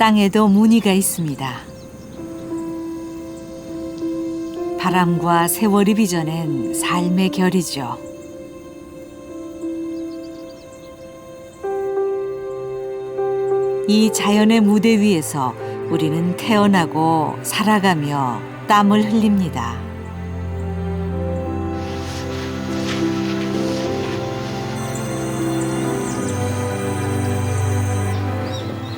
땅에도 무늬가 있습니다. 바람과 세월이 빚어낸 삶의 결이죠. 이 자연의 무대 위에서 우리는 태어나고 살아가며 땀을 흘립니다.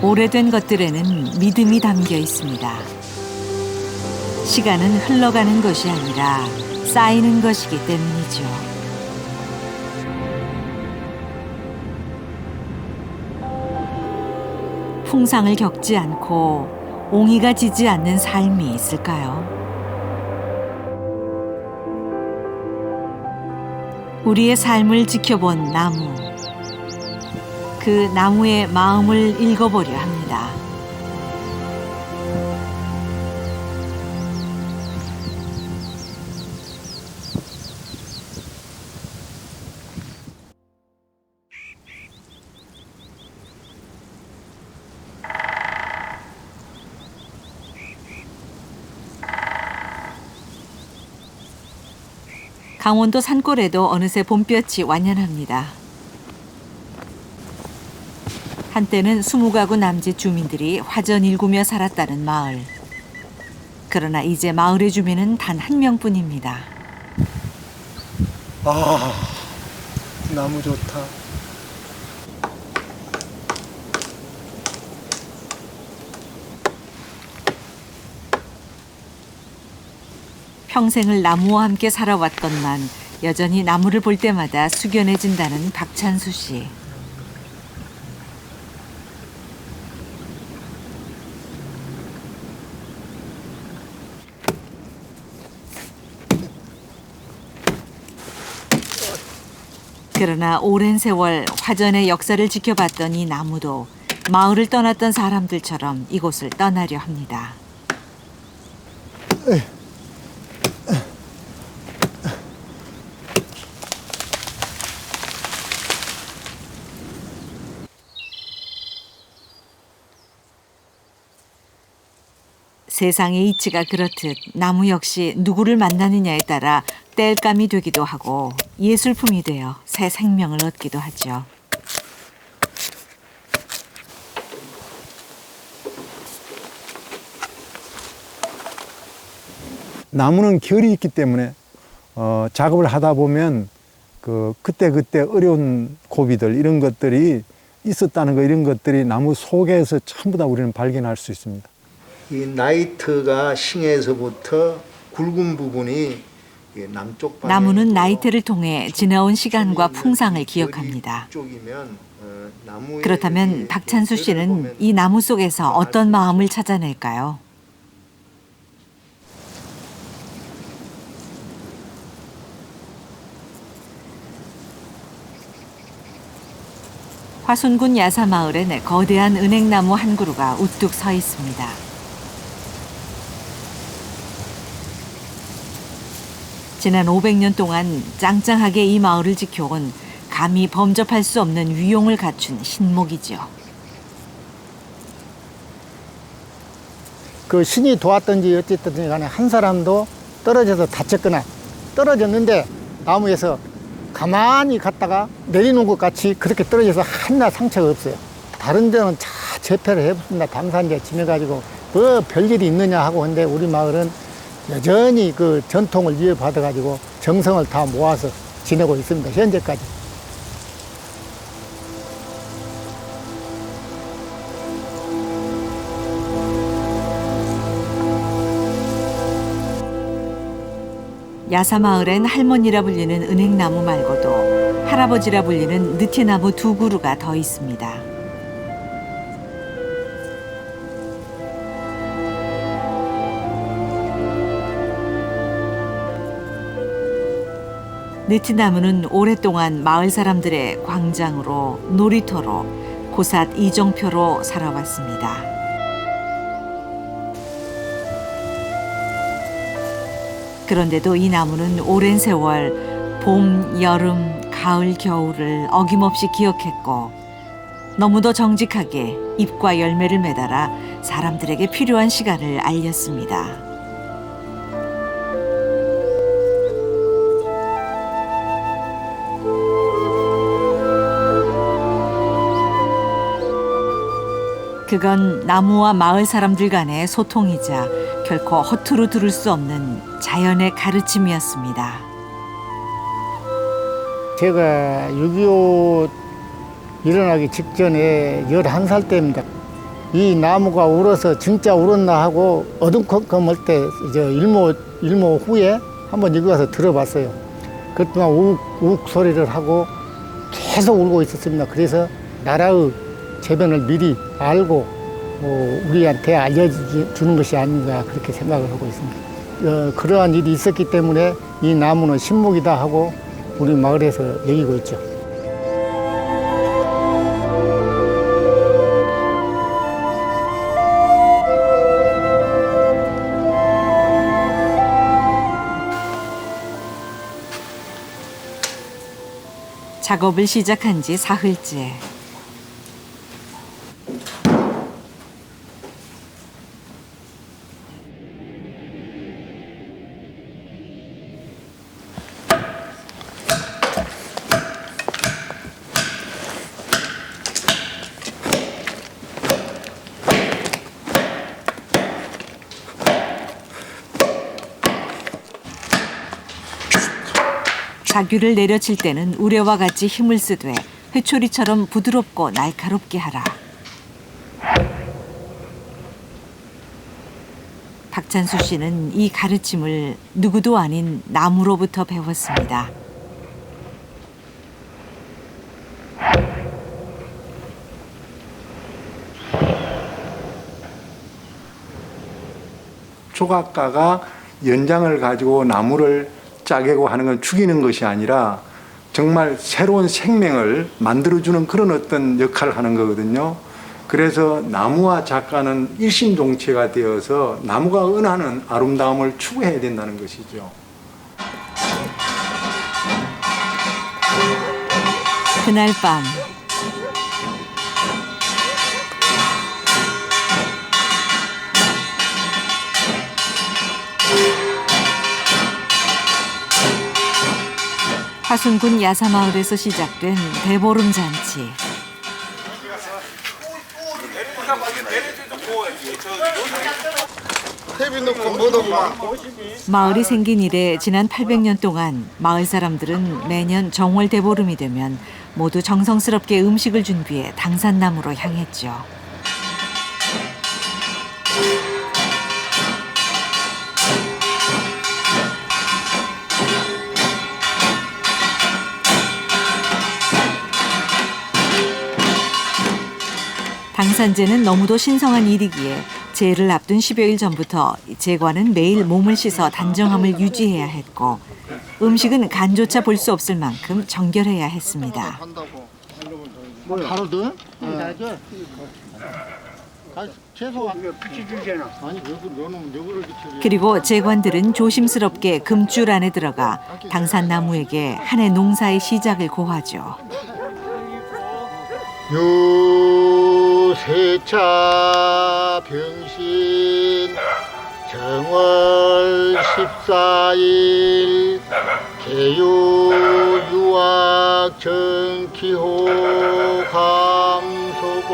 오래된 것들에는 믿음이 담겨 있습니다. 시간은 흘러가는 것이 아니라 쌓이는 것이기 때문이죠. 풍상을 겪지 않고 옹이가 지지 않는 삶이 있을까요? 우리의 삶을 지켜본 나무. 그 나무의 마음을 읽어보려 합니다. 강원도 산골에도 어느새 봄볕이 완연합니다. 한때는 20가구 남짓 주민들이 화전 일구며 살았다는 마을. 그러나 이제 마을의 주민은 단 한 명뿐입니다. 아, 나무 좋다. 평생을 나무와 함께 살아왔건만 여전히 나무를 볼 때마다 숙연해진다는 박찬수 씨. 그러나 오랜 세월 화전의 역사를 지켜봤던 이 나무도 마을을 떠났던 사람들처럼 이곳을 떠나려 합니다. 세상의 이치가 그렇듯 나무 역시 누구를 만나느냐에 따라 땔감이 되기도 하고 예술품이 되어 새 생명을 얻기도 하죠. 나무는 결이 있기 때문에 작업을 하다 보면 그때 어려운 고비들 이런 것들이 있었다는 거 이런 것들이 나무 속에서 전부 다 우리는 발견할 수 있습니다. 이 나이트가 싱에서부터 굵은 부분이 남쪽 나무는 나이트를 통해 지나온 시간과 풍상을 기억합니다. 그렇다면 박찬수 씨는 이 나무 속에서 어떤 마음을 찾아낼까요? 화순군 야사마을엔 거대한 은행나무 한 그루가 우뚝 서 있습니다. 지난 500년 동안 짱짱하게 이 마을을 지켜온 감히 범접할 수 없는 위용을 갖춘 신목이죠. 그 신이 도왔든지 어쨌든지 간에 한 사람도 떨어져서 다쳤거나 떨어졌는데 나무에서 가만히 갔다가 내리놓은 것 같이 그렇게 떨어져서 하나 상처가 없어요. 다른 데는 다 재패를 해봤습니다. 당산제 지내가지고 뭐 별일이 있느냐 하고 근데 우리 마을은 여전히 그 전통을 이어받아가지고 정성을 다 모아서 지내고 있습니다. 현재까지. 야사마을엔 할머니라 불리는 은행나무 말고도 할아버지라 불리는 느티나무 2그루가 더 있습니다. 느티나무는 오랫동안 마을 사람들의 광장으로 놀이터로 고삿 이정표로 살아왔습니다. 그런데도 이 나무는 오랜 세월 봄, 여름, 가을, 겨울을 어김없이 기억했고 너무도 정직하게 잎과 열매를 매달아 사람들에게 필요한 시간을 알렸습니다. 그건 나무와 마을 사람들 간의 소통이자 결코 허투루 들을 수 없는 자연의 가르침이었습니다. 제가 6.25 일어나기 직전에 11살 때입니다. 이 나무가 울어서 진짜 울었나 하고 어둠컴컴할 때 이제 일모 후에 한번 여기 와서 들어봤어요. 그동안 우욱 소리를 하고 계속 울고 있었습니다. 그래서 나라의 재변을 미리 알고 우리한테 알려주는 것이 아닌가 그렇게 생각을 하고 있습니다. 그러한 일이 있었기 때문에 이 나무는 신목이다 하고 우리 마을에서 여기고 있죠. 작업을 시작한 지 사흘째. 자규를 내려칠 때는 우레와 같이 힘을 쓰되 회초리처럼 부드럽고 날카롭게 하라. 박찬수 씨는 이 가르침을 누구도 아닌 나무로부터 배웠습니다. 조각가가 연장을 가지고 나무를 짜개고 하는 건 죽이는 것이 아니라 정말 새로운 생명을 만들어주는 그런 어떤 역할을 하는 거거든요. 그래서 나무와 작가는 일심동체가 되어서 나무가 은하는 아름다움을 추구해야 된다는 것이죠. 그날 밤 화순군 야사마을에서 시작된 대보름 잔치. 마을이 생긴 이래 지난 800년 동안 마을 사람들은 매년 정월 대보름이 되면 모두 정성스럽게 음식을 준비해 당산나무로 향했죠. 당산제는 너무도 신성한 일이기에 제를 앞둔 10여일 전부터 제관은 매일 몸을 씻어 단정함을 유지해야 했고 음식은 간조차 볼 수 없을 만큼 정결해야 했습니다. 바로든? 그리고 제관들은 조심스럽게 금줄 안에 들어가 당산나무에게 한 해 농사의 시작을 고하죠. 유세차 병신 정월 14일 개유 유학 정기호 감소고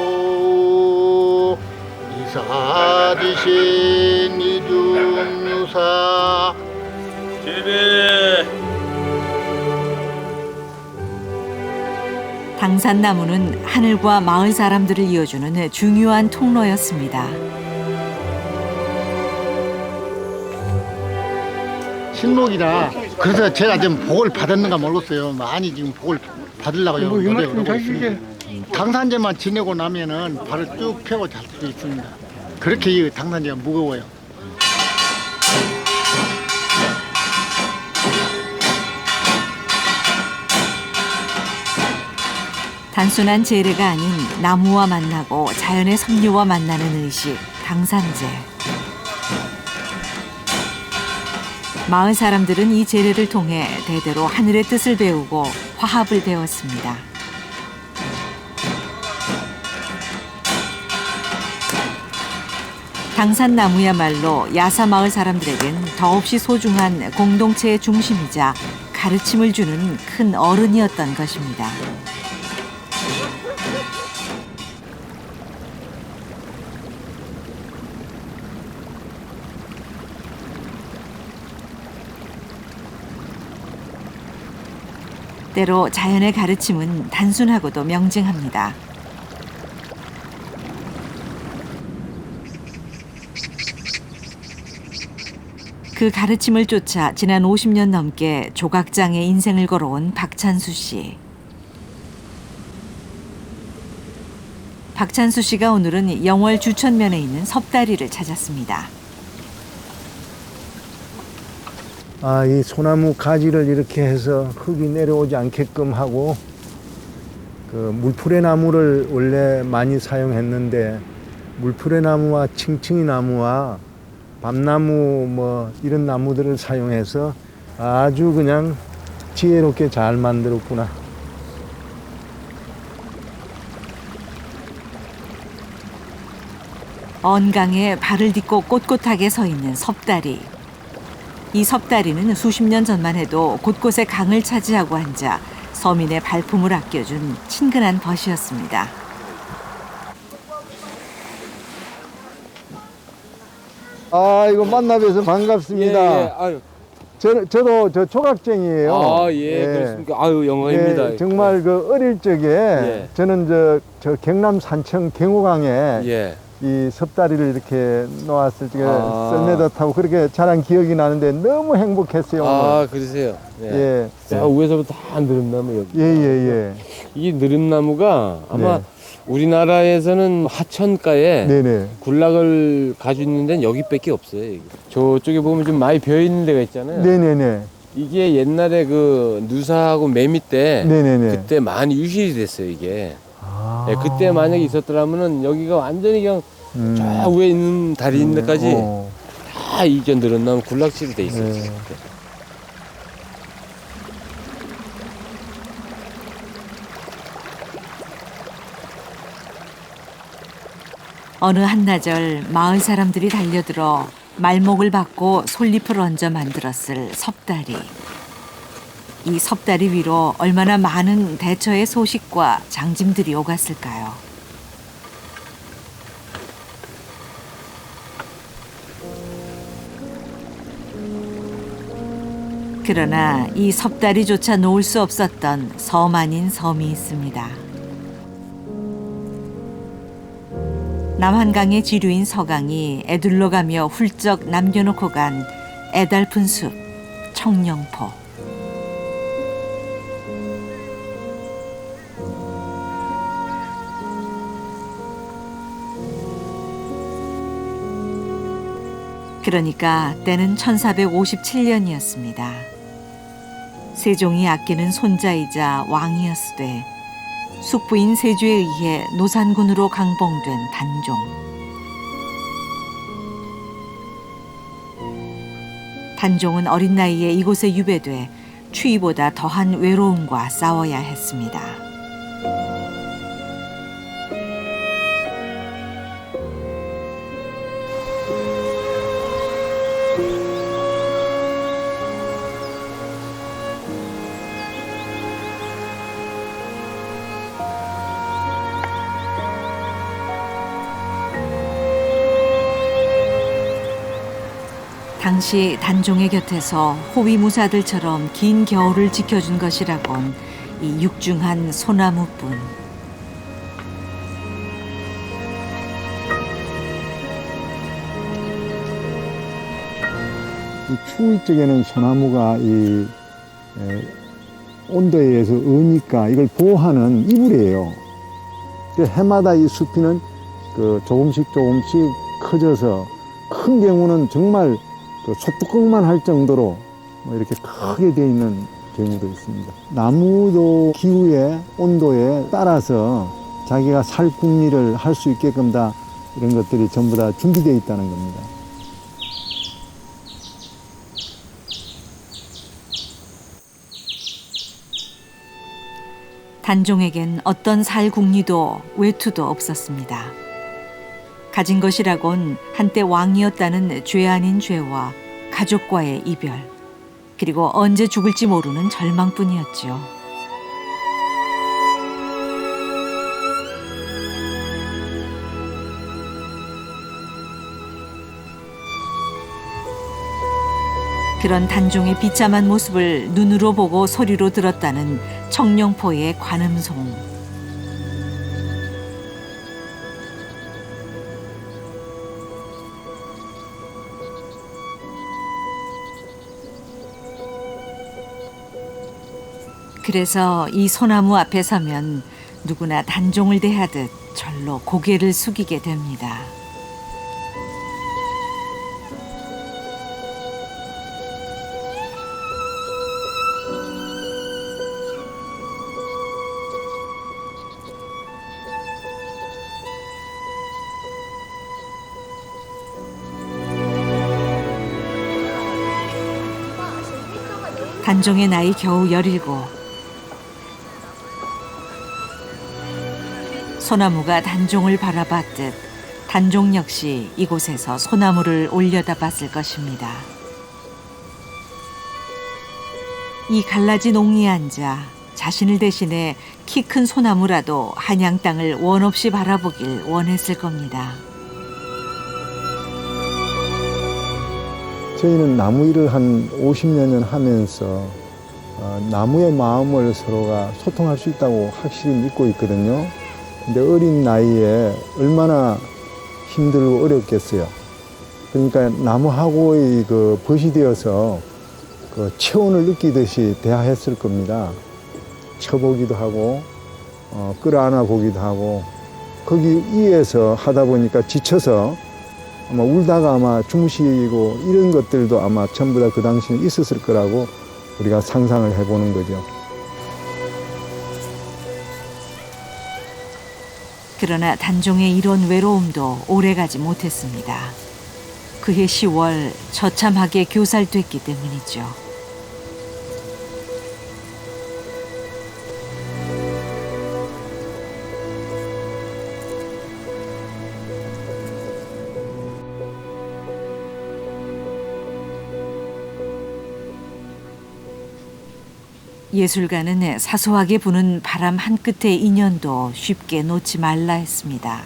이사디신 이중유사 제배 당산나무는 하늘과 마을 사람들을 이어주는 중요한 통로였습니다. 신목이라 그래서 제가 좀 복을 받았는가 모르겠어요. 많이 지금 복을 받으려고요. 노력을 하고 있습니다. 당산제만 지내고 나면은 발을 쭉 펴고 잘 수 있습니다. 그렇게 이 당산제가 무거워요. 단순한 제례가 아닌 나무와 만나고 자연의 섭리와 만나는 의식, 당산제. 마을 사람들은 이 제례를 통해 대대로 하늘의 뜻을 배우고 화합을 배웠습니다. 당산나무야말로 야사마을 사람들에겐 더없이 소중한 공동체의 중심이자 가르침을 주는 큰 어른이었던 것입니다. 때로 자연의 가르침은 단순하고도 명징합니다. 그 가르침을 쫓아 지난 50년 넘게 조각장의 인생을 걸어온 박찬수 씨. 박찬수 씨가 오늘은 영월 주천면에 있는 섭다리를 찾았습니다. 이 소나무 가지를 이렇게 해서 흙이 내려오지 않게끔 하고 그 물풀의 나무를 원래 많이 사용했는데 물풀의 나무와 칭칭이 나무와 밤나무 뭐 이런 나무들을 사용해서 아주 그냥 지혜롭게 잘 만들었구나. 언강에 발을 딛고 꼿꼿하게 서 있는 섭다리. 이 섭다리는 수십 년 전만 해도 곳곳에 강을 차지하고 앉아 서민의 발품을 아껴준 친근한 벗이었습니다. 이거 만나 뵈서 반갑습니다. 아유. 저도 저 조각쟁이에요. 그렇습니까? 아유, 영광입니다. 정말 그 어릴 적에 저는 저 경남 산청 경호강에 이 섭다리를 이렇게 놓았을 적에 썰매도 타고 그렇게 자란 기억이 나는데 너무 행복했어요. 오늘. 그러세요? 위에서부터 다 느릅나무 여기. 이 이 느릅나무가 아마 우리나라에서는 하천가에 군락을 가지고 있는 데는 여기밖에 없어요. 여기. 저쪽에 보면 좀 많이 비어 있는 데가 있잖아요. 이게 옛날에 그 누사하고 매미 때 그때 많이 유실이 됐어요, 이게. 그때 만약에 있었더라면은 여기가 완전히 그냥 저 위에 있는 다리 있는 데까지 다 이전 느릅나무 군락지로 돼 있었어요. 어느 한나절 마을 사람들이 달려들어 말목을 받고 솔잎을 얹어 만들었을 섭다리. 이 섭다리 위로 얼마나 많은 대처의 소식과 장짐들이 오갔을까요? 그러나 이 섭다리조차 놓을 수 없었던 섬 아닌 섬이 있습니다. 남한강의 지류인 서강이 애둘러 가며 훌쩍 남겨놓고 간 애달픈 숲, 청령포. 그러니까 때는 1457년이었습니다. 세종이 아끼는 손자이자 왕이었으되 숙부인 세주에 의해 노산군으로 강봉된 단종. 단종은 어린 나이에 이곳에 유배돼 추위보다 더한 외로움과 싸워야 했습니다. 당시 단종의 곁에서 호위무사들처럼 긴 겨울을 지켜준 것이라곤 이 육중한 소나무뿐. 추울 적에는 소나무가 이 온도에 의해서 의니까 이걸 보호하는 이불이에요. 해마다 이 숲이는 그 조금씩 커져서 큰 경우는 정말 그 소뚜껑만 할 정도로 뭐 이렇게 크게 되어 있는 경우도 있습니다. 나무도 기후에 온도에 따라서 자기가 살 궁리를 할 수 있게끔 다 이런 것들이 전부 다 준비되어 있다는 겁니다. 단종에겐 어떤 살 궁리도 외투도 없었습니다. 가진 것이라곤 한때 왕이었다는 죄 아닌 죄와 가족과의 이별, 그리고 언제 죽을지 모르는 절망뿐이었죠. 그런 단종의 비참한 모습을 눈으로 보고 소리로 들었다는 청룡포의 관음송. 그래서 이 소나무 앞에 서면 누구나 단종을 대하듯 절로 고개를 숙이게 됩니다. 단종의 나이 겨우 17. 소나무가 단종을 바라봤듯 단종 역시 이곳에서 소나무를 올려다 봤을 것입니다. 이 갈라진 옹이에 앉아 자신을 대신해 키 큰 소나무라도 한양 땅을 원 없이 바라보길 원했을 겁니다. 저희는 나무 일을 한 50여 년 하면서 나무의 마음을 서로가 소통할 수 있다고 확실히 믿고 있거든요. 근데 어린 나이에 얼마나 힘들고 어렵겠어요. 그러니까 나무하고의 그 벗이 되어서 그 체온을 느끼듯이 대화했을 겁니다. 쳐보기도 하고, 끌어안아 보기도 하고, 거기 위에서 하다 보니까 지쳐서 아마 울다가 아마 주무시고 이런 것들도 아마 전부 다 그 당시에 있었을 거라고 우리가 상상을 해보는 거죠. 그러나 단종의 이런 외로움도 오래가지 못했습니다. 그해 10월 처참하게 교살됐기 때문이죠. 예술가는 사소하게 부는 바람 한 끝의 인연도 쉽게 놓지 말라 했습니다.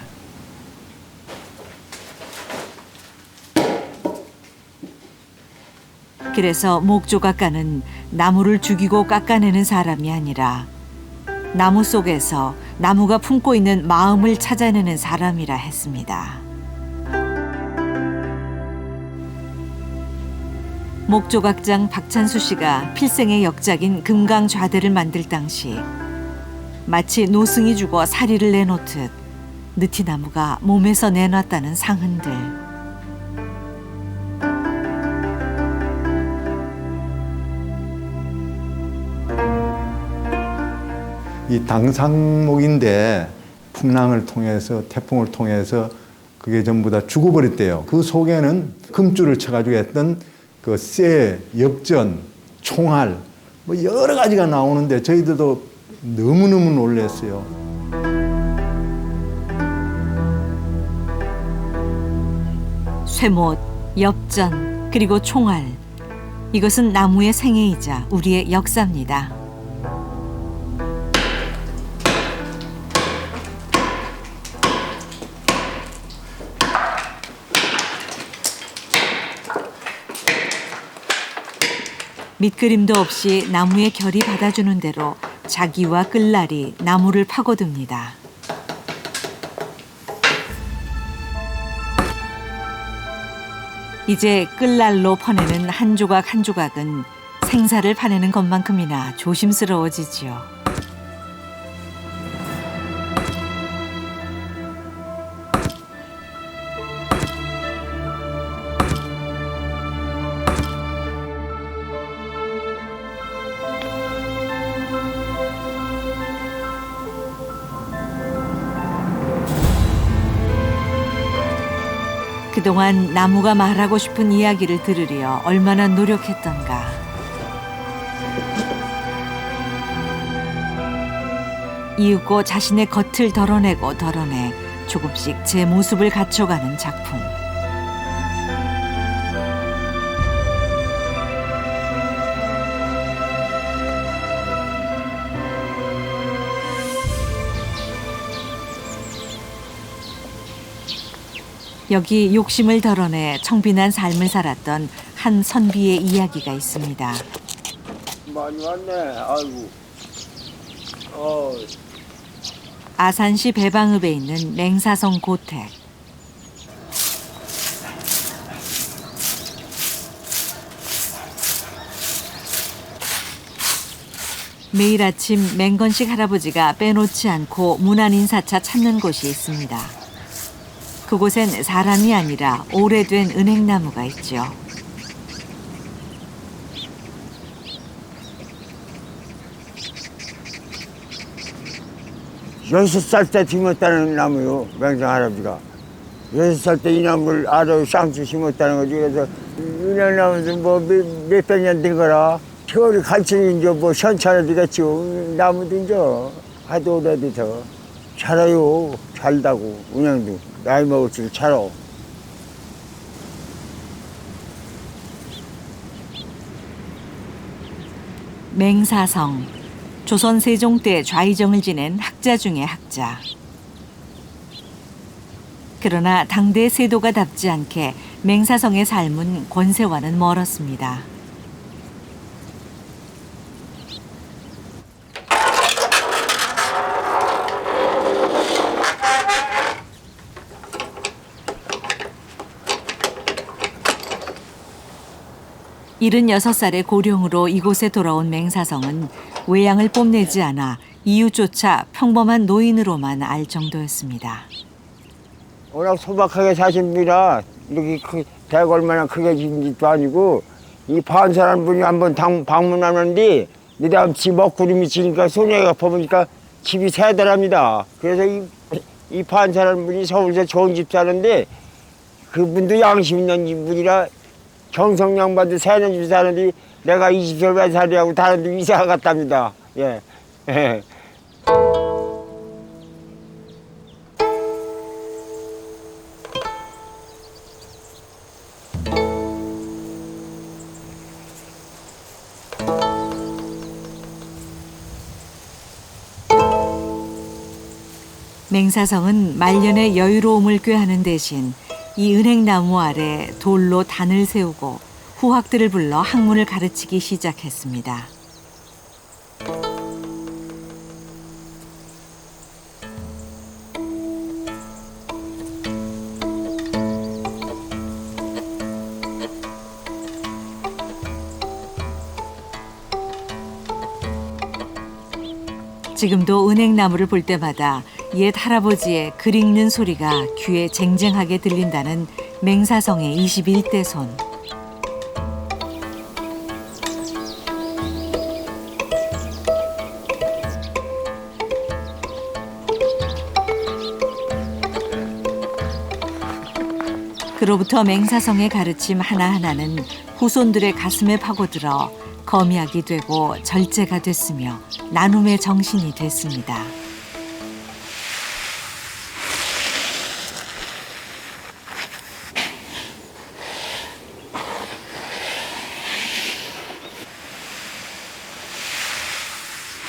그래서 목조각가는 나무를 죽이고 깎아내는 사람이 아니라 나무 속에서 나무가 품고 있는 마음을 찾아내는 사람이라 했습니다. 목조각장 박찬수 씨가 필생의 역작인 금강좌대를 만들 당시 마치 노승이 죽어 사리를 내놓듯 느티나무가 몸에서 내놨다는 상흔들. 이 당상목인데 풍랑을 통해서 태풍을 통해서 그게 전부 다 죽어버렸대요. 그 속에는 금줄을 쳐가지고 했던 그 쇠, 엽전, 총알 뭐 여러 가지가 나오는데 저희들도 너무너무 놀랐어요. 쇠못, 엽전, 그리고 총알. 이것은 나무의 생애이자 우리의 역사입니다. 밑그림도 없이 나무의 결이 받아주는 대로 자기와 끌날이 나무를 파고듭니다. 이제 끌날로 퍼내는 한 조각 한 조각은 생사를 파내는 것만큼이나 조심스러워지지요. 그동안 나무가 말하고 싶은 이야기를 들으려 얼마나 노력했던가. 이윽고 자신의 겉을 덜어내고 덜어내 조금씩 제 모습을 갖춰가는 작품. 여기 욕심을 덜어내 청빈한 삶을 살았던 한 선비의 이야기가 있습니다. 많이 왔네. 아이고. 아산시 배방읍에 있는 맹사성 고택. 매일 아침 맹건식 할아버지가 빼놓지 않고 문안인사차 찾는 곳이 있습니다. 그곳엔 사람이 아니라 오래된 은행나무가 있죠. 여섯 살 때 심었다는 나무요, 맹상 할아버지가. 6살 때 이 나무를 알아요, 쌍수 심었다는 거지. 그래서 은행나무도 뭐 몇백 년 된 거라. 겨울이 갈증이 이제 뭐 현찰이 되겠죠. 나무도 이제 하도 오래돼서 자라요. 잘다고, 은행도. 나이 먹을수록 자라. 맹사성. 조선 세종 때 좌의정을 지낸 학자 중의 학자. 그러나 당대 세도가 답지 않게 맹사성의 삶은 권세와는 멀었습니다. 일흔여섯 살의 고령으로 이곳에 돌아온 맹사성은 외양을 뽐내지 않아 이웃조차 평범한 노인으로만 알 정도였습니다. 워낙 소박하게 사신 분이라 이렇게 대가 얼마나 크게 진 집도 아니고 이 반사라는 분이 한번 방문하는데 내가 집 먹구름이 지니까 소녀가 보니까 집이 세더랍니다. 그래서 이 반사라는 분이 서울에서 좋은 집 사는데 그분도 양심 있는 분이라 경성양반도 세는 집 사는데 내가 이 집을 왜 살이하고 다른 데 이사 갔답니다. 예. 맹사성은 말년의 여유로움을 꾀하는 대신 이 은행나무 아래 돌로 단을 세우고 후학들을 불러 학문을 가르치기 시작했습니다. 지금도 은행나무를 볼 때마다 옛 할아버지의 글 읽는 소리가 귀에 쟁쟁하게 들린다는 맹사성의 21대 손. 그로부터 맹사성의 가르침 하나하나는 후손들의 가슴에 파고들어 거미약이 되고 절제가 됐으며 나눔의 정신이 됐습니다.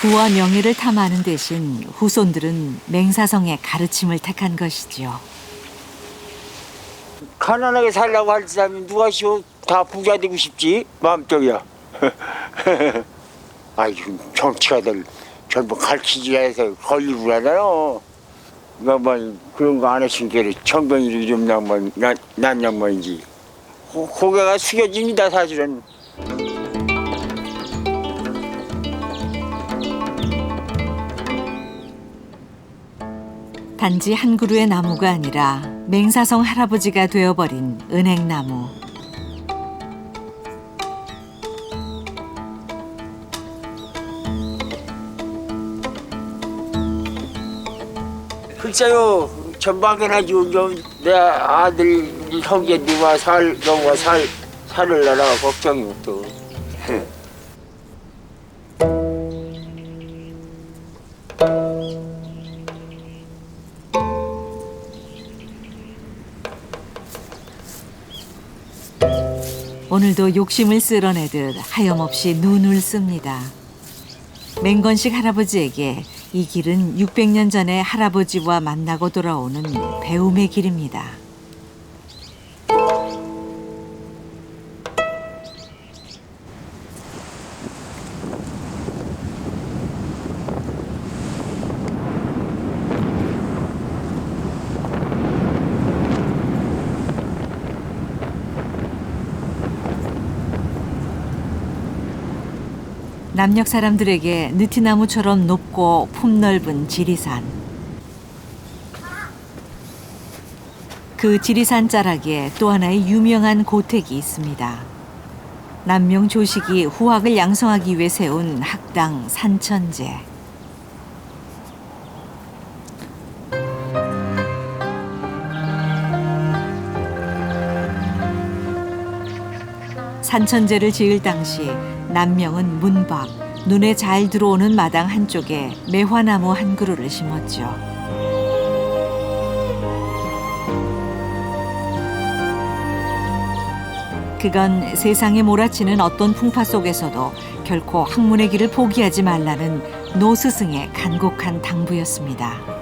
부와 명예를 탐하는 대신 후손들은 맹사성의 가르침을 택한 것이지요. 가난하게 살라고 할 사람이 누가 쉬워 다 부자 되고 싶지? 마음속이야. 아이고 정치가들 전부 가르치지 해서 걸리고 하잖아. 양반 그런 거 안 했으니까 청병이 좀 양반 난 양반이지. 고개가 숙여집니다 사실은. 단지 한 그루의 나무가 아니라 맹사성 할아버지가 되어버린 은행나무. 글쎄요, 전방에나지고 내 아들 형제들과 살을 나라 걱정이 또. 오늘도 욕심을 쓸어내듯 하염없이 눈을 씁니다. 맹건식 할아버지에게 이 길은 600년 전에 할아버지와 만나고 돌아오는 배움의 길입니다. 남녘 사람들에게 느티나무처럼 높고 품넓은 지리산. 그 지리산 자락에 또 하나의 유명한 고택이 있습니다. 남명 조식이 후학을 양성하기 위해 세운 학당 산천제. 산천제를 지을 당시 남명은 문 밖, 눈에 잘 들어오는 마당 한쪽에 매화나무 한 그루를 심었죠. 그건 세상에 몰아치는 어떤 풍파 속에서도 결코 학문의 길을 포기하지 말라는 노 스승의 간곡한 당부였습니다.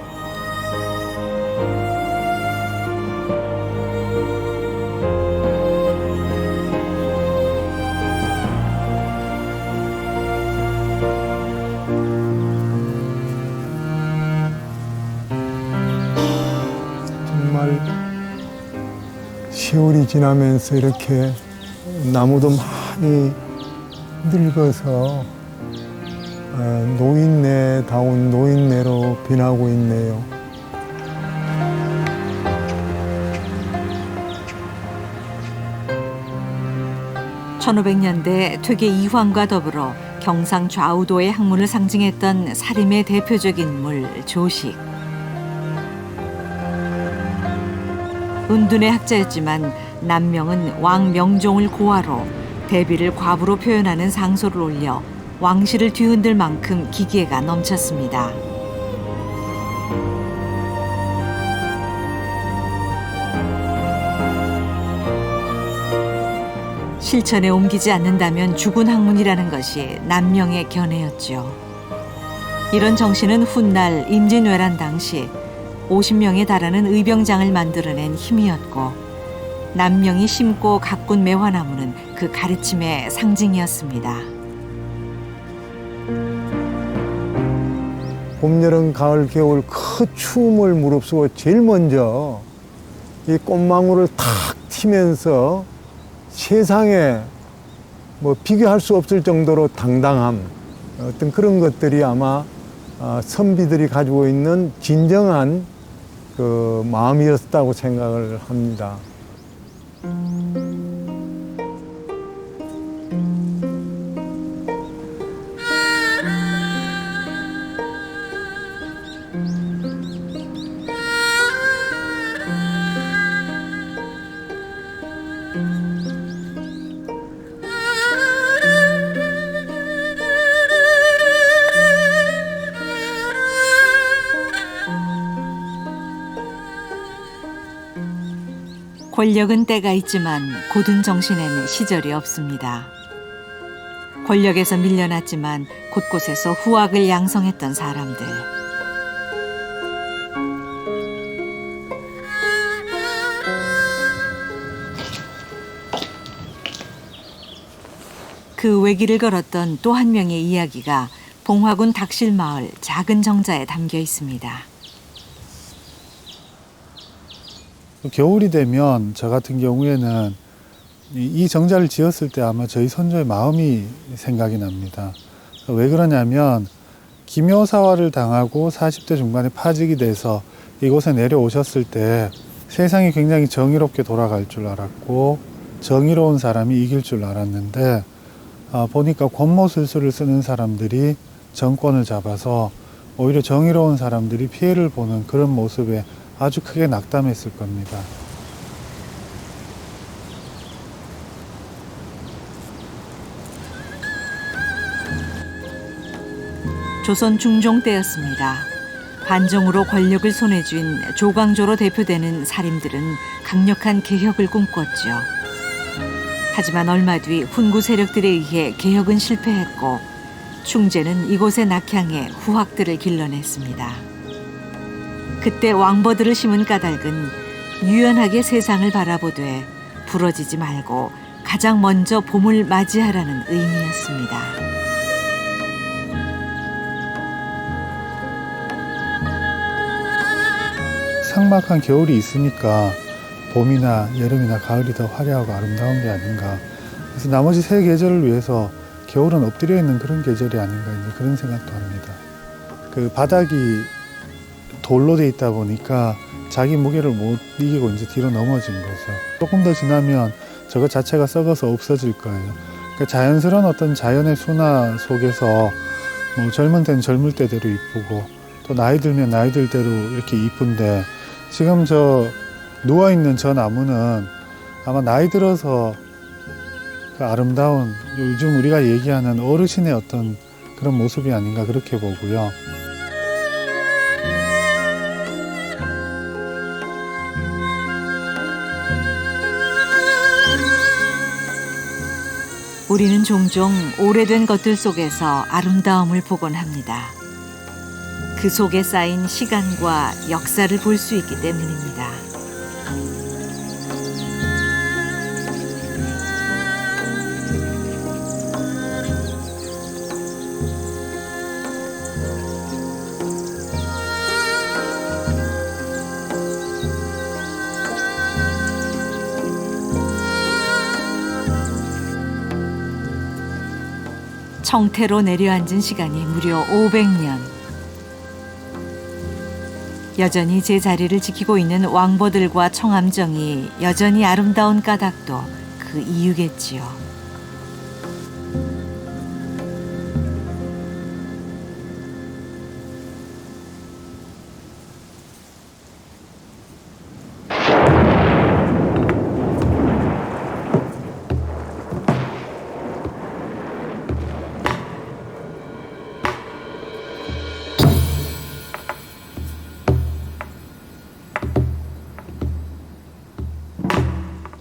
정말 세월이 지나면서 이렇게 나무도 많이 늙어서 노인네다운 노인네로 변하고 있네요. (1500년대) 퇴계 이황과 더불어 경상 좌우도의 학문을 상징했던 사림의 대표적 인물 조식. 은둔의 학자였지만 남명은 왕 명종을 고아로, 대비를 과부로 표현하는 상소를 올려 왕실을 뒤흔들 만큼 기계가 넘쳤습니다. 실천에 옮기지 않는다면 죽은 학문이라는 것이 남명의 견해였죠. 이런 정신은 훗날 임진왜란 당시 50명에 달하는 의병장을 만들어낸 힘이었고, 남명이 심고 가꾼 매화나무는 그 가르침의 상징이었습니다. 봄, 여름, 가을, 겨울 그 추움을 무릅쓰고 제일 먼저 이 꽃망울을 탁 튀면서 세상에 뭐 비교할 수 없을 정도로 당당함, 어떤 그런 것들이 아마 선비들이 가지고 있는 진정한 그 마음이었다고 생각을 합니다. 권력은 때가 있지만 고든 정신에는 시절이 없습니다. 권력에서 밀려났지만 곳곳에서 후학을 양성했던 사람들. 그 외길을 걸었던 또 한 명의 이야기가 봉화군 닥실마을 작은 정자에 담겨 있습니다. 겨울이 되면 저 같은 경우에는 이 정자를 지었을 때 아마 저희 선조의 마음이 생각이 납니다. 왜 그러냐면 기묘사화를 당하고 40대 중반에 파직이 돼서 이곳에 내려오셨을 때 세상이 굉장히 정의롭게 돌아갈 줄 알았고 정의로운 사람이 이길 줄 알았는데 보니까 권모술수를 쓰는 사람들이 정권을 잡아서 오히려 정의로운 사람들이 피해를 보는 그런 모습에 아주 크게 낙담했을 겁니다. 조선 중종 때였습니다. 반정으로 권력을 손에 쥔 조광조로 대표되는 사림들은 강력한 개혁을 꿈꿨죠. 하지만 얼마 뒤 훈구 세력들에 의해 개혁은 실패했고 충제는 이곳의 낙향에 후학들을 길러냈습니다. 그때 왕버들을 심은 까닭은 유연하게 세상을 바라보되 부러지지 말고 가장 먼저 봄을 맞이하라는 의미였습니다. 삭막한 겨울이 있으니까 봄이나 여름이나 가을이 더 화려하고 아름다운 게 아닌가. 그래서 나머지 세 계절을 위해서 겨울은 엎드려 있는 그런 계절이 아닌가 이제 그런 생각도 합니다. 그 바닥이 돌로 돼 있다 보니까 자기 무게를 못 이기고 이제 뒤로 넘어진 거죠. 조금 더 지나면 저것 자체가 썩어서 없어질 거예요. 그러니까 자연스러운 어떤 자연의 순화 속에서 뭐 젊은 때는 젊을 때대로 이쁘고 또 나이 들면 나이 들대로 이렇게 이쁜데 지금 저 누워있는 저 나무는 아마 나이 들어서 그 아름다운 요즘 우리가 얘기하는 어르신의 어떤 그런 모습이 아닌가 그렇게 보고요. 우리는 종종 오래된 것들 속에서 아름다움을 보곤 합니다. 그 속에 쌓인 시간과 역사를 볼 수 있기 때문입니다. 청태로 내려앉은 시간이 무려 500년. 여전히 제자리를 지키고 있는 왕보들과 청암정이 여전히 아름다운 까닭도 그 이유겠지요.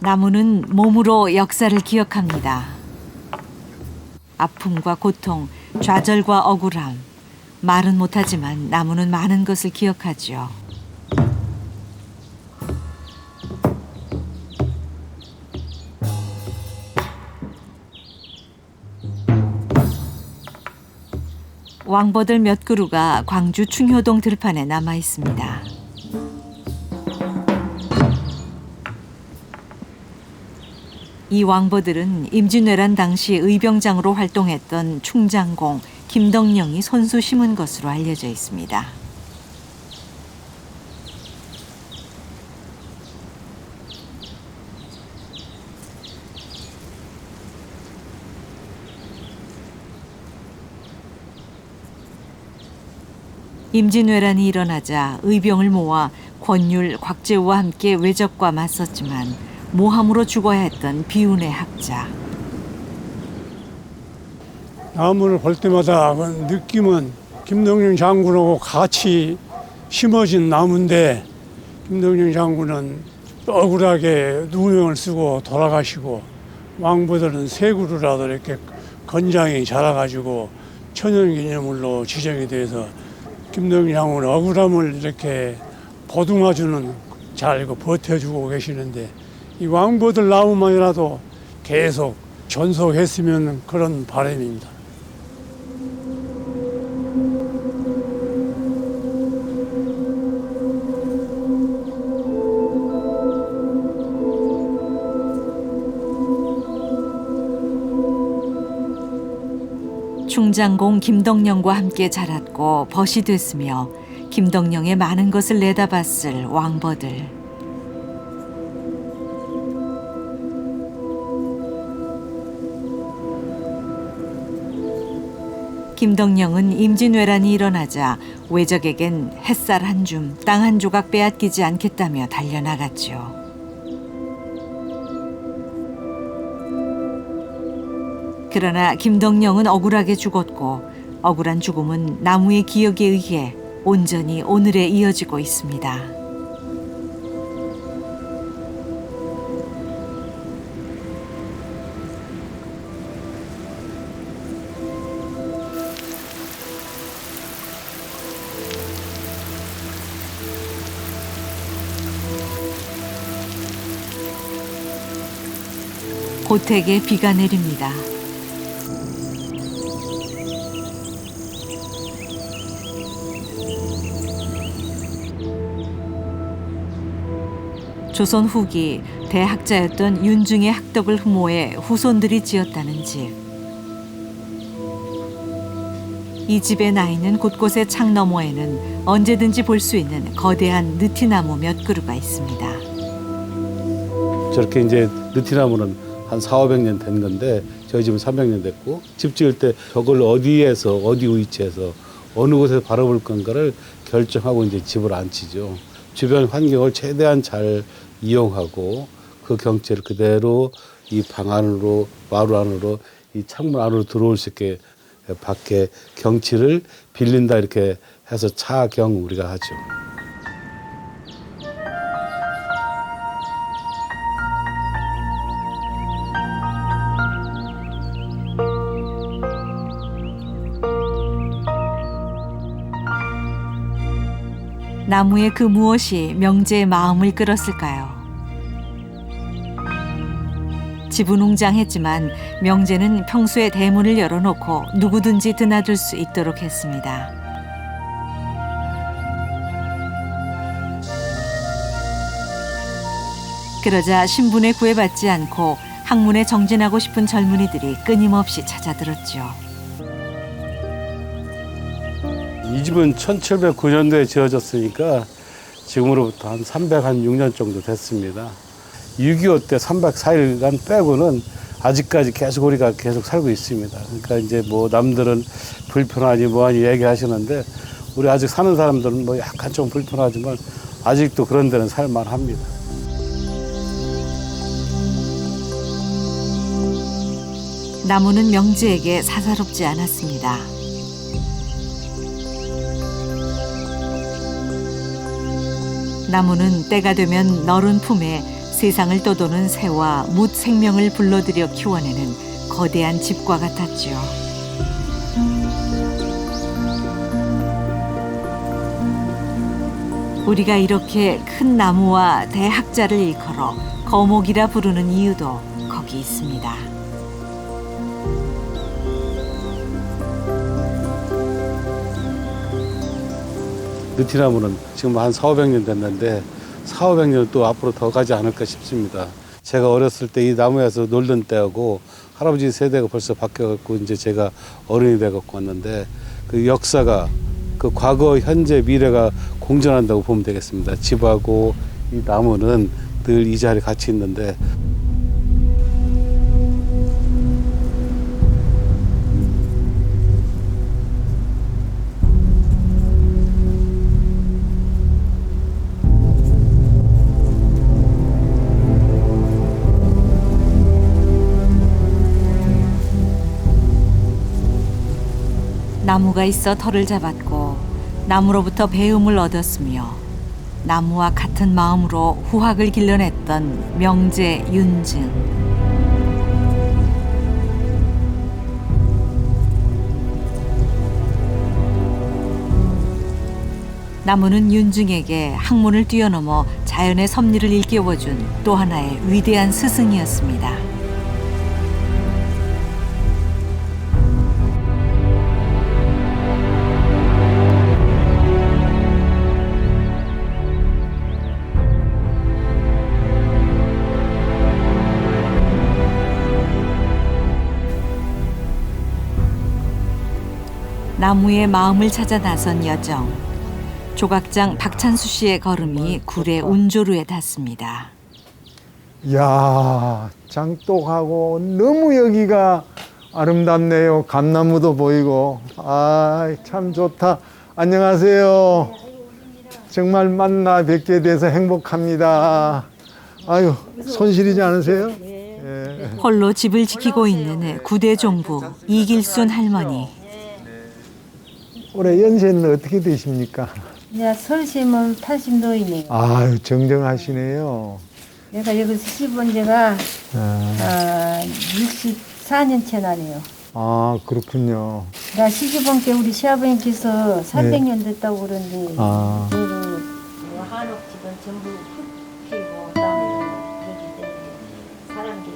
나무는 몸으로 역사를 기억합니다. 아픔과 고통, 좌절과 억울함. 말은 못하지만 나무는 많은 것을 기억하죠. 왕버들 몇 그루가 광주 충효동 들판에 남아 있습니다. 이 왕버들은 임진왜란 당시 의병장으로 활동했던 충장공 김덕령이 손수 심은 것으로 알려져 있습니다. 임진왜란이 일어나자 의병을 모아 권율, 곽재우와 함께 외적과 맞섰지만 모함으로 죽어야 했던 비운의 학자. 나무를 볼 때마다 그 느낌은 김덕령 장군하고 같이 심어진 나무인데 김덕령 장군은 억울하게 누명을 쓰고 돌아가시고 왕보들은 세 그루라도 이렇게 건장히 자라가지고 천연기념물로 지정이 돼서 김덕령 장군은 억울함을 이렇게 보듬어주는 잘 버텨주고 계시는데 이 왕보들 나무만이라도 계속 존속했으면 그런 바람입니다. 충장공 김덕령과 함께 자랐고 벗이 됐으며 김덕령의 많은 것을 내다봤을 왕버들. 김덕령은 임진왜란이 일어나자 외적에겐 햇살 한 줌, 땅 한 조각 빼앗기지 않겠다며 달려나갔죠. 그러나 김덕령은 억울하게 죽었고 억울한 죽음은 나무의 기억에 의해 온전히 오늘에 이어지고 있습니다. 고택에 비가 내립니다. 조선 후기 대학자였던 윤중의 학덕을 흠모해 후손들이 지었다는 집. 이 집의 나이는 곳곳의 창 너머에는 언제든지 볼 수 있는 거대한 느티나무 몇 그루가 있습니다. 저렇게 이제 느티나무는 한 400~500년 된 건데 저희 집은 300년 됐고 집 지을 때 저걸 어디에서 어디 위치에서 어느 곳에서 바라볼 건가를 결정하고 이제 집을 앉히죠. 주변 환경을 최대한 잘 이용하고 그 경치를 그대로 이 방 안으로 마루 안으로 이 창문 안으로 들어올 수 있게 밖에 경치를 빌린다 이렇게 해서 차경 우리가 하죠. 나무의 그 무엇이 명제의 마음을 끌었을까요? 집은 웅장했지만 명제는 평소에 대문을 열어놓고 누구든지 드나들 수 있도록 했습니다. 그러자 신분에 구애받지 않고 학문에 정진하고 싶은 젊은이들이 끊임없이 찾아들었죠. 이 집은 1709년도에 지어졌으니까 지금으로부터 한 306년 정도 됐습니다. 6.25 때 304일간 빼고는 아직까지 계속 우리가 계속 살고 있습니다. 그러니까 이제 뭐 남들은 불편하니 뭐하니 얘기하시는데 우리 아직 사는 사람들은 뭐 약간 좀 불편하지만 아직도 그런 데는 살만합니다. 나무는 명제에게 사사롭지 않았습니다. 나무는 때가 되면 너른 품에 세상을 떠도는 새와 묻 생명을 불러들여 키워내는 거대한 집과 같았죠. 우리가 이렇게 큰 나무와 대학자를 일컬어 거목이라 부르는 이유도 거기 있습니다. 느티나무는 지금 한 400~500년 됐는데 400~500년 또 앞으로 더 가지 않을까 싶습니다. 제가 어렸을 때 이 나무에서 놀던 때하고 할아버지 세대가 벌써 바뀌어갖고 이제 제가 어른이 돼갖고 왔는데 그 역사가 그 과거, 현재, 미래가 공존한다고 보면 되겠습니다. 집하고 이 나무는 늘 이 자리에 같이 있는데 나무가 있어 털을 잡았고 나무로부터 배움을 얻었으며 나무와 같은 마음으로 후학을 길러냈던 명제 윤증. 나무는 윤증에게 학문을 뛰어넘어 자연의 섭리를 일깨워준 또 하나의 위대한 스승이었습니다. 나무의 마음을 찾아 나선 여정. 조각장 박찬수 씨의 걸음이 굴의 운조루에 닿습니다. 이야, 장독하고 너무 여기가 아름답네요. 감나무도 보이고. 아, 참 좋다. 안녕하세요. 정말 만나 뵙게 돼서 행복합니다. 아유, 손실이지 않으세요? 예. 홀로 집을 지키고 있는 구대 종부 이길순 할머니. 올해 연세는 어떻게 되십니까? 내가 설심은 80도이네요. 아유, 정정하시네요. 내가 여기서 시집온 지가 아, 64년째 나네요. 아, 그렇군요. 나 시집온 게 우리 시아버님께서 300년 됐다고 그러는데 아. 그래도 뭐 한옥집은 전부 흙이고 땅이고 그러기 때문에 사람들이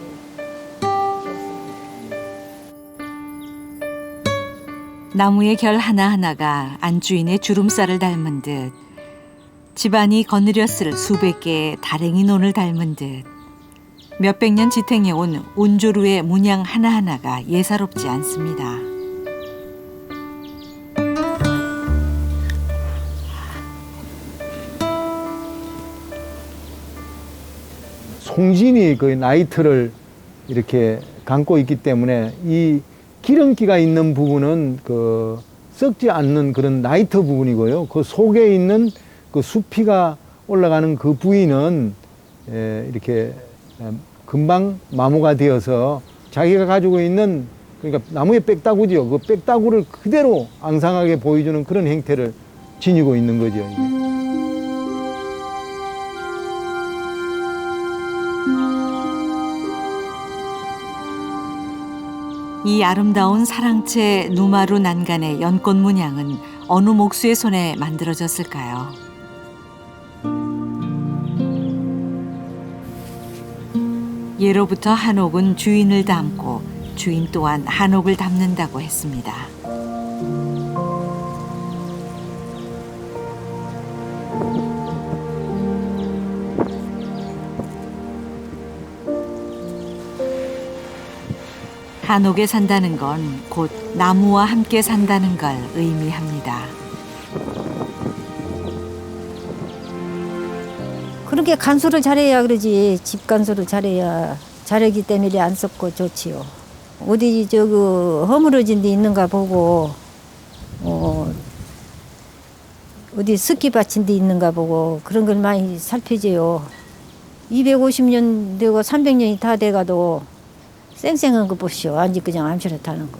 나무의 결 하나하나가 안주인의 주름살을 닮은 듯 집안이 거느렸을 수백 개의 다랭이 논을 닮은 듯 몇백 년 지탱해온 운조루의 문양 하나하나가 예사롭지 않습니다. 송진이 그 나이트를 이렇게 감고 있기 때문에 이 기름기가 있는 부분은 그 썩지 않는 그런 나이트 부분이고요. 그 속에 있는 그 수피가 올라가는 그 부위는 이렇게 금방 마모가 되어서 자기가 가지고 있는 그러니까 나무의 빽다구죠. 그 빽다구를 그대로 앙상하게 보여주는 그런 형태를 지니고 있는 거죠. 이 아름다운 사랑채 누마루 난간의 연꽃 문양은 어느 목수의 손에 만들어졌을까요? 예로부터 한옥은 주인을 닮고 주인 또한 한옥을 닮는다고 했습니다. 한옥에 산다는 건 곧 나무와 함께 산다는 걸 의미합니다. 그렇게 간수를 잘해야 그러지. 집 간수를 잘해야 잘하기 때문에 안 썩고 좋지요. 어디 허물어진 데 있는가 보고 어디 습기 받친 데 있는가 보고 그런 걸 많이 살피지요. 250년 되고 300년이 다 돼가도 쌩쌩한 거 보시오. 안지 그냥 암시를 타는 거.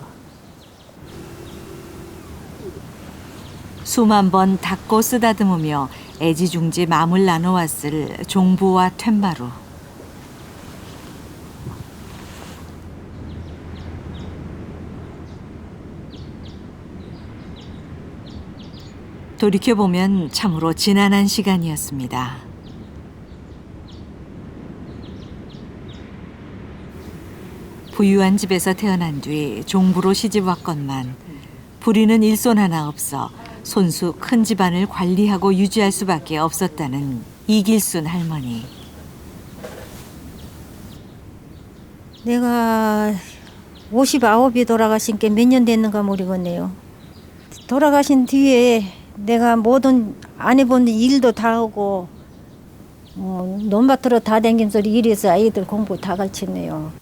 수만 번 닦고 쓰다듬으며 애지중지 마음을 나눠왔을 종부와 툇마루. 돌이켜보면 참으로 지난한 시간이었습니다. 부유한 집에서 태어난 뒤 종부로 시집 왔건만 부리는 일손 하나 없어 손수 큰 집안을 관리하고 유지할 수밖에 없었다는 이길순 할머니. 내가 59이 돌아가신 게 몇 년 됐는가 모르겠네요. 돌아가신 뒤에 내가 모든 안 해본 일도 다 하고 논밭으로 다 댕긴 소리 일해서 아이들 공부 다 가르쳤네요.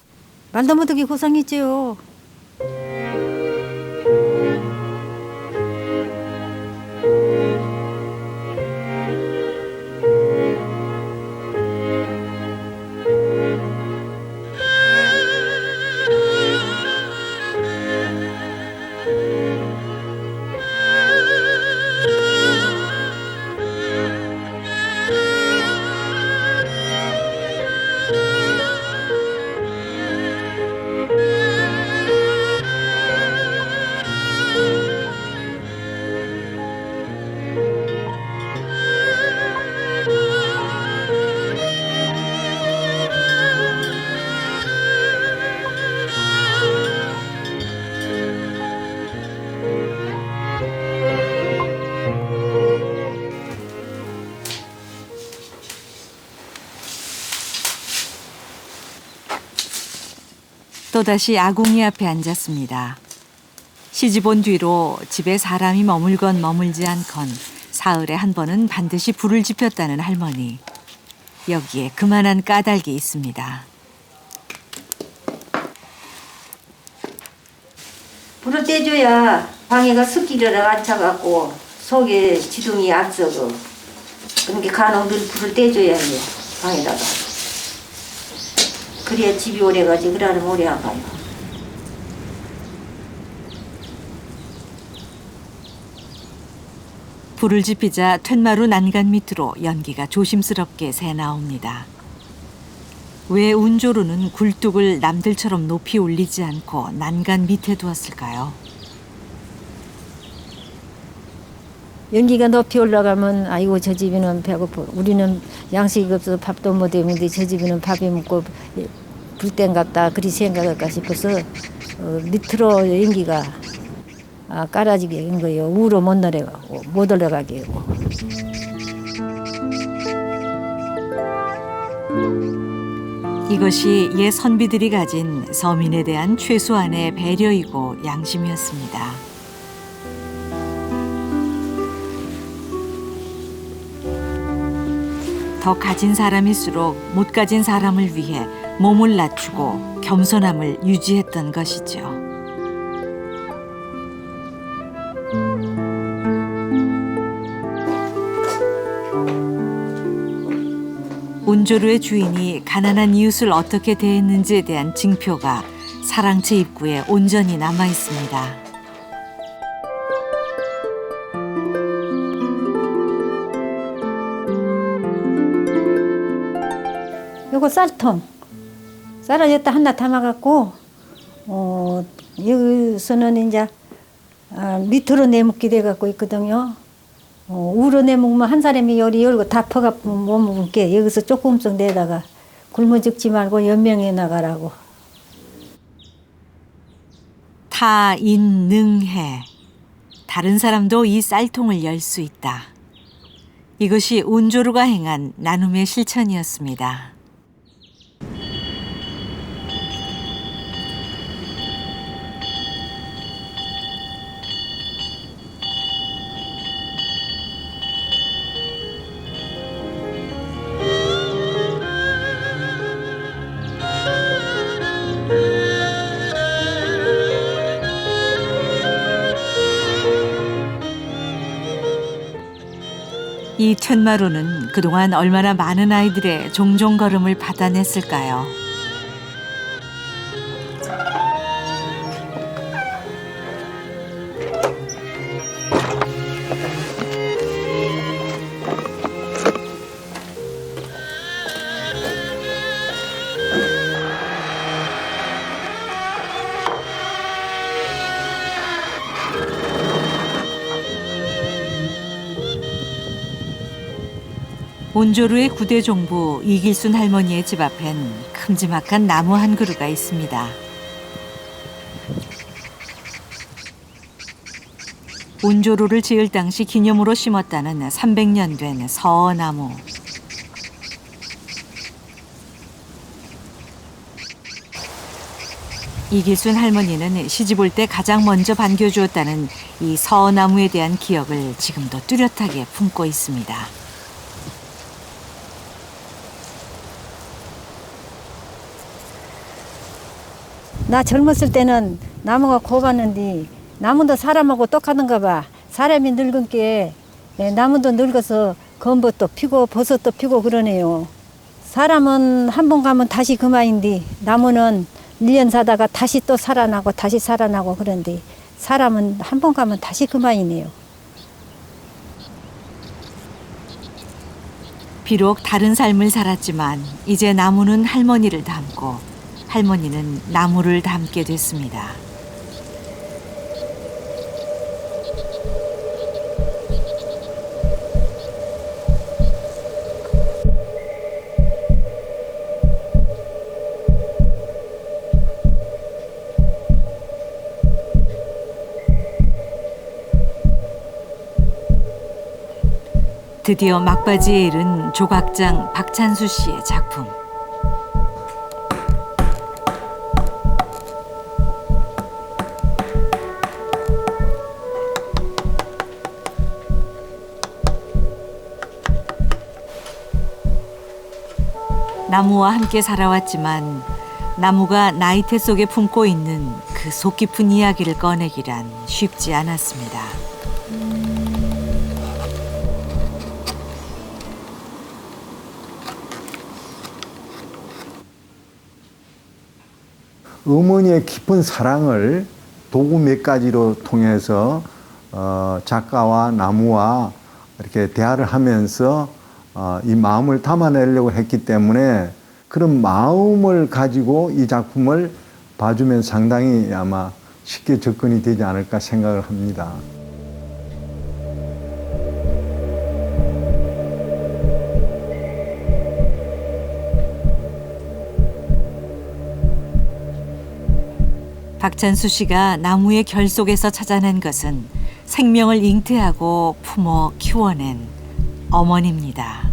말도 못하게 고생했지요. 또다시 아궁이 앞에 앉았습니다. 시집 온 뒤로 집에 사람이 머물건 머물지 않건 사흘에 한 번은 반드시 불을 지폈다는 할머니. 여기에 그만한 까닭이 있습니다. 불을 떼줘야 방해가 습기를 안 차갖고 속에 지둥이 안 썩어. 그러니까 간혹 늘 불을 떼줘야 해요. 방에다가. 그래야 집이 오래가지. 그러면 오래 안 가요. 불을 지피자 툇마루 난간 밑으로 연기가 조심스럽게 새나옵니다. 왜 운조루는 굴뚝을 남들처럼 높이 올리지 않고 난간 밑에 두었을까요? 연기가 높이 올라가면 아이고 저 집에는 배고파. 우리는 양식이 없어서 밥도 못 먹는데 저 집에는 밥이 먹고 불땡 같다. 그리 생각할까 싶어서 밑으로 연기가 깔아지게 한 거예요. 우로 못 올라가게 하고. 이것이 옛 선비들이 가진 서민에 대한 최소한의 배려이고 양심이었습니다. 더 가진 사람일수록 못 가진 사람을 위해 몸을 낮추고 겸손함을 유지했던 것이죠. 온조루의 주인이 가난한 이웃을 어떻게 대했는지에 대한 징표가 사랑채 입구에 온전히 남아 있습니다. 요거 쌀통. 쌀을 여기다 하나 담아갖고, 여기서는 이제, 밑으로 내먹게 돼갖고 있거든요. 우로 내먹으면 한 사람이 요리 열고 다 퍼갖고 못 먹게 여기서 조금씩 내다가 굶어 죽지 말고 연명해 나가라고. 타인능해. 다른 사람도 이 쌀통을 열 수 있다. 이것이 온조루가 행한 나눔의 실천이었습니다. 이 툇마루는 그동안 얼마나 많은 아이들의 종종걸음을 받아냈을까요? 온조루의 9대 종부 이길순 할머니의 집 앞엔 큼지막한 나무 한 그루가 있습니다. 온조루를 지을 당시 기념으로 심었다는 300년 된 서어나무. 이길순 할머니는 시집 올 때 가장 먼저 반겨주었다는 이 서어나무에 대한 기억을 지금도 뚜렷하게 품고 있습니다. 나 젊었을 때는 나무가 고봤는데 나무도 사람하고 똑같은가 봐. 사람이 늙은 게 나무도 늙어서 검버도 피고 버섯도 피고 그러네요. 사람은 한 번 가면 다시 그만인데 나무는 1년 사다가 다시 또 살아나고 다시 살아나고 그런데 사람은 한 번 가면 다시 그만이네요. 비록 다른 삶을 살았지만 이제 나무는 할머니를 닮고 할머니는 나무를 닮게 됐습니다. 드디어 막바지에 이른 조각장 박찬수 씨의 작품. 나무와 함께 살아왔지만 나무가 나이테 속에 품고 있는 그 속 깊은 이야기를 꺼내기란 쉽지 않았습니다. 어머니의 깊은 사랑을 도구 몇 가지로 통해서 작가와 나무와 이렇게 대화를 하면서 이 마음을 담아내려고 했기 때문에 그런 마음을 가지고 이 작품을 봐주면 상당히 아마 쉽게 접근이 되지 않을까 생각을 합니다. 박찬수 씨가 나무의 결 속에서 찾아낸 것은 생명을 잉태하고 품어 키워낸 어머니입니다.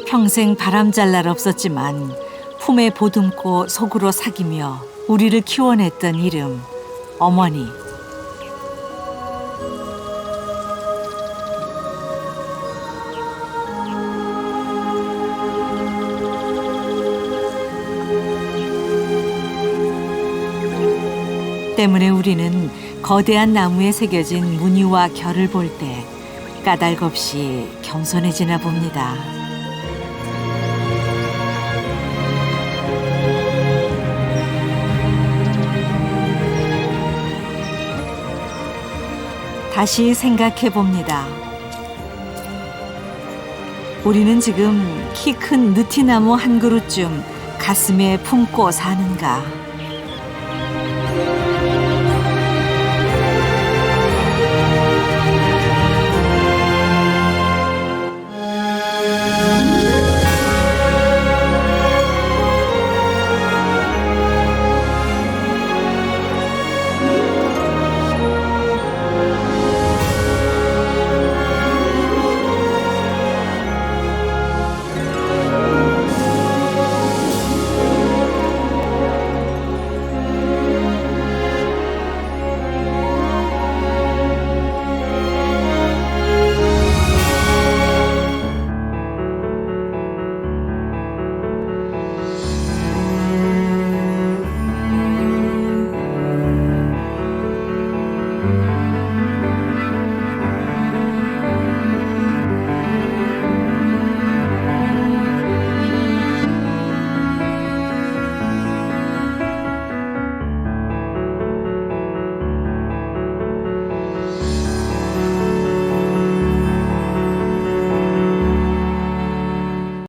평생 바람잘 날 없었지만 품에 보듬고 속으로 사귀며 우리를 키워냈던 이름, 어머니. 때문에 우리는 거대한 나무에 새겨진 무늬와 결을 볼 때 까닭없이 겸손해지나 봅니다. 다시 생각해 봅니다. 우리는 지금 키 큰 느티나무 한 그루쯤 가슴에 품고 사는가?